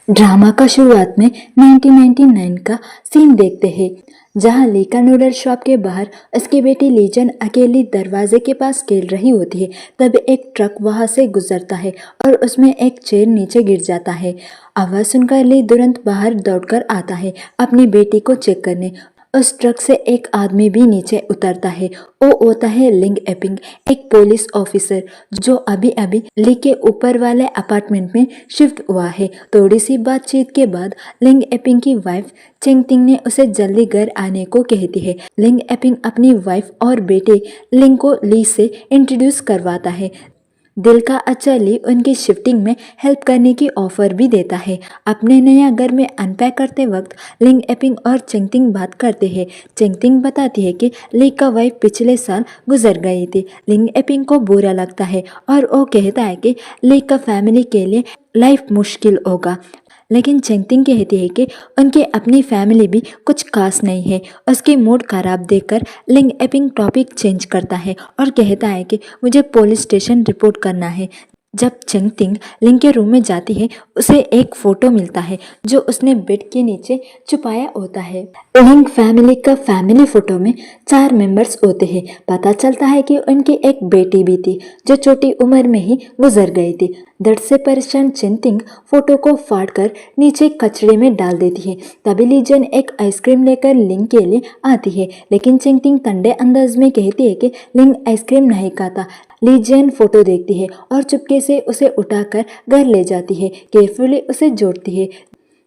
Drama का शुरुआत में 1999 का सीन देखते हैं, जहां ली का नूडल शॉप के बाहर उसकी बेटी लीजन अकेली दरवाजे के पास खेल रही होती है। तब एक ट्रक वहां से गुजरता है और उसमें एक चेयर नीचे गिर जाता है। आवाज सुनकर ली तुरंत बाहर दौड़कर आता है अपनी बेटी को चेक करने। उस ट्रक से एक आदमी भी नीचे उतरता है। वो होता है लिंग एपिंग, एक पुलिस ऑफिसर जो अभी अभी ली के ऊपर वाले अपार्टमेंट में शिफ्ट हुआ है। थोड़ी सी बातचीत के बाद लिंग एपिंग की वाइफ चेंग तिंग ने उसे जल्दी घर आने को कहती है। लिंग एपिंग अपनी वाइफ और बेटे लिंग को ली से इंट्रोड्यूस करवाता है। दिल का अच्छा ली उनकी शिफ्टिंग में हेल्प करने की ऑफर भी देता है। अपने नया घर में अनपैक करते वक्त लिंग एपिंग और चेंगतिंग बात करते हैं। चेंगतिंग बताती है कि ली का वाइफ पिछले साल गुजर गई थी। लिंग एपिंग को बुरा लगता है और वो कहता है कि ली का फैमिली के लिए लाइफ मुश्किल होगा, लेकिन चेंगतिंग कहती है कि उनकी अपनी फैमिली भी कुछ खास नहीं है। उसकी मूड खराब देखकर लिंग एपिंग टॉपिक चेंज करता है और कहता है कि मुझे पुलिस स्टेशन रिपोर्ट करना है। जब चेंगतिंग लिंग के रूम में जाती है, उसे एक फोटो मिलता है जो उसने बेड के नीचे छुपाया होता है। लिंग फैमिली का फैमिली फोटो में 4 मेंबर्स होते हैं। पता चलता है कि उनकी एक बेटी भी थी जो छोटी उम्र में ही गुजर गई थी। दर्द से परेशान चेंगतिंग फोटो को फाड़कर नीचे कचरे में डाल देती है। तभी लीजन एक आइसक्रीम लेकर लिंग के लिए आती है, लेकिन चेंगतिंग ठंडे अंदाज में कहती है कि लिंग आइसक्रीम नहीं खाता। लीजन फोटो देखती है और चुपके से उसे उठाकर घर ले जाती है। केयरफुली उसे जोड़ती है।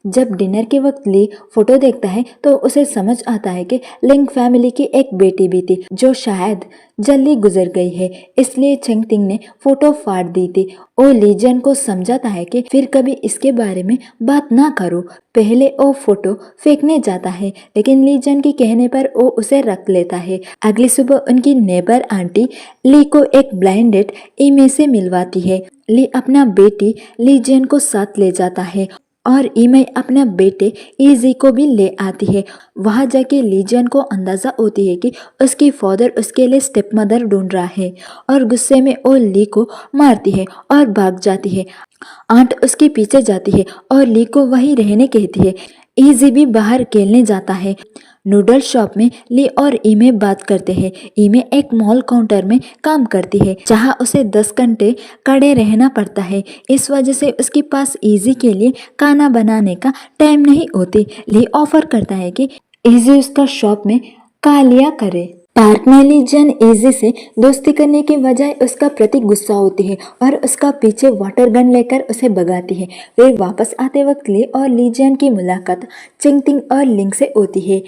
जब डिनर के वक्त ली फोटो देखता है तो उसे समझ आता है कि लिंग फैमिली की एक बेटी भी थी जो शायद जल्दी गुजर गई है, इसलिए चेंगतिंग ने फोटो फाड़ दी थी। ओ लीजन को समझाता है कि फिर कभी इसके बारे में बात ना करो। पहले वो फोटो फेंकने जाता है, लेकिन लीजन के कहने पर वो उसे रख लेता है। अगली सुबह उनकी नेबर आंटी ली को एक ब्लाइंडेड ईमे से मिलवाती है। ली अपना बेटी लीजन को साथ ले जाता है और ईमे अपने बेटे इजी को भी ले आती है। वहां जाके लीजन को अंदाजा होती है कि उसकी फादर उसके लिए स्टेप मदर ढूंढ रहा है और गुस्से में वो ली को मारती है और भाग जाती है। आंट उसके पीछे जाती है और ली को वहीं रहने कहती है। इजी भी बाहर खेलने जाता है। नूडल शॉप में ली और ईमे बात करते हैं। ईमे एक मॉल काउंटर में काम करती है जहां उसे 10 घंटे खड़े रहना पड़ता है। इस वजह से उसके पास इजी के लिए खाना बनाने का टाइम नहीं होती। ली ऑफर करता है कि इजी उसका शॉप में खा लिया करे। पार्क में लीजन इजी से दोस्ती करने के बजाय उसका प्रति गुस्सा होती है और उसका पीछे वाटर गन लेकर उसे भगाती है। फिर वापस आते वक्त ली और लीजन की मुलाकात चेंगतिंग और लिंग से होती है।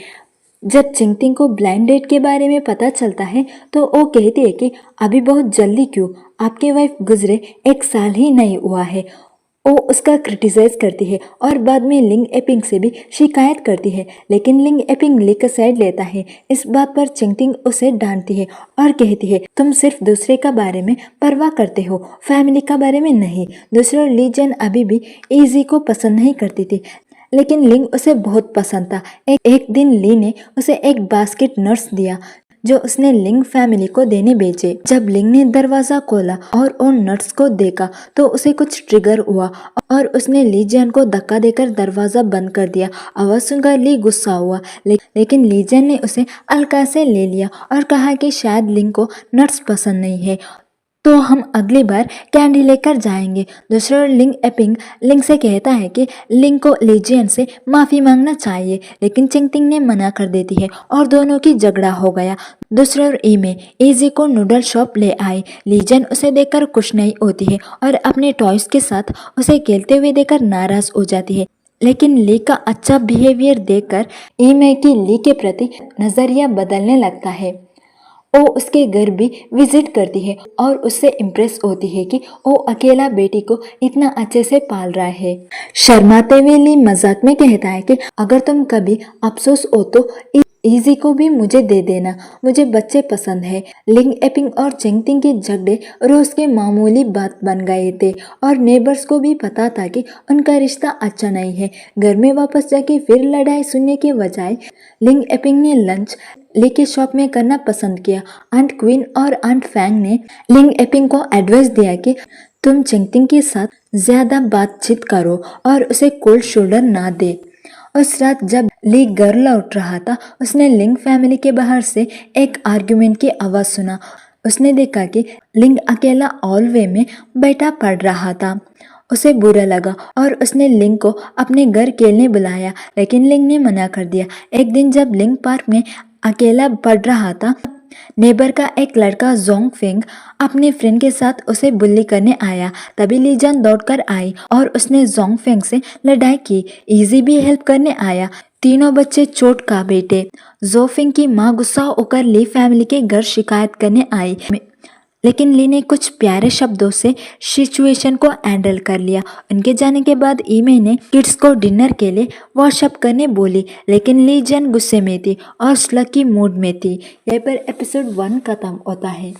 जब चेंगतिंग को ब्लाइंड डेट के बारे में पता चलता है तो वो कहती है कि अभी बहुत जल्दी क्यों, आपके वाइफ गुजरे 1 साल ही नहीं हुआ है। वो उसका क्रिटिसाइज करती है और बाद में लिंग एपिंग से भी शिकायत करती है, लेकिन लिंग एपिंग ली का साइड लेता है। इस बात पर चेंगतिंग उसे डांटती है और कहती है तुम सिर्फ दूसरे का बारे में परवाह करते हो, फैमिली का बारे में नहीं। दूसरा लीजन अभी भी इजी को पसंद नहीं करती थी, लेकिन लिंग उसे बहुत पसंद था। एक दिन ली ने उसे एक बास्केट नट्स दिया जो उसने लिंग फैमिली को देने भेजे। जब लिंग ने दरवाजा खोला और उन नट्स को देखा तो उसे कुछ ट्रिगर हुआ और उसने लीजन को धक्का देकर दरवाजा बंद कर दिया। आवाज सुनकर ली गुस्सा हुआ, लेकिन लीजन ने उसे हल्का से ले लिया और कहा कि शायद लिंग को नट्स पसंद नहीं है तो हम अगली बार कैंडी लेकर जाएंगे। दूसरा लिंग एपिंग लिंग से कहता है कि लिंग को लीजियन से माफ़ी मांगना चाहिए, लेकिन चेंगतिंग ने मना कर देती है और दोनों की झगड़ा हो गया। दूसरा ईमे इजी को नूडल शॉप ले आई। लीजन उसे देखकर खुश नहीं होती है और अपने टॉयज के साथ उसे खेलते हुए देखकर नाराज हो जाती है, लेकिन ली का अच्छा बिहेवियर देखकर ईमे की ली के प्रति नजरिया बदलने लगता है। वो उसके घर भी विजिट करती है और उससे इम्प्रेस होती है कि वो अकेला बेटी को इतना अच्छे से पाल रहा है। शर्माते हुए ली मजाक में कहता है कि अगर तुम कभी अफसोस हो तो इजी को भी मुझे दे देना, मुझे बच्चे पसंद है। लिंग एपिंग और चेंगतिंग के झगड़े रोज के मामूली बात बन गए थे और नेबर्स को भी पता था कि उनका रिश्ता अच्छा नहीं है। घर में वापस जाके फिर लड़ाई सुनने के बजाय लिंग एपिंग ने लंच ली के शॉप में करना पसंद किया। आंट क्वीन और आंट फैंग ने लिंग एपिंग को एडवाइस दिया कि तुम चिंगटिंग के साथ ज्यादा बातचीत करो और उसे कोल्ड शोल्डर ना दे। उस रात जब ली घर लौट रहा था, उसने लिंग फैमिली के बाहर से एक आर्गुमेंट की आवाज सुना। उसने देखा कि लिंग अकेला हॉलवे में बैठा पड़ रहा था। उसे बुरा लगा और उसने लिंग को अपने घर खेलने बुलाया, लेकिन लिंग ने मना कर दिया। एक दिन जब लिंग पार्क में अकेला पड़ रहा था, नेबर का एक लड़का जोंग फेंग अपने फ्रेंड के साथ उसे बुल्ली करने आया। तभी लीजन दौड़कर आई और उसने जोंग फेंग से लड़ाई की। इजी भी हेल्प करने आया। तीनों बच्चे चोट का बेटे। जोफिंग की माँ गुस्सा होकर ली फैमिली के घर शिकायत करने आई, लेकिन ली ने कुछ प्यारे शब्दों से सिचुएशन को हैंडल कर लिया। उनके जाने के बाद ईमे ने किड्स को डिनर के लिए वॉशअप करने बोली, लेकिन ली जन गुस्से में थी और स्लग की मूड में थी। यहीं पर एपिसोड 1 खत्म होता है।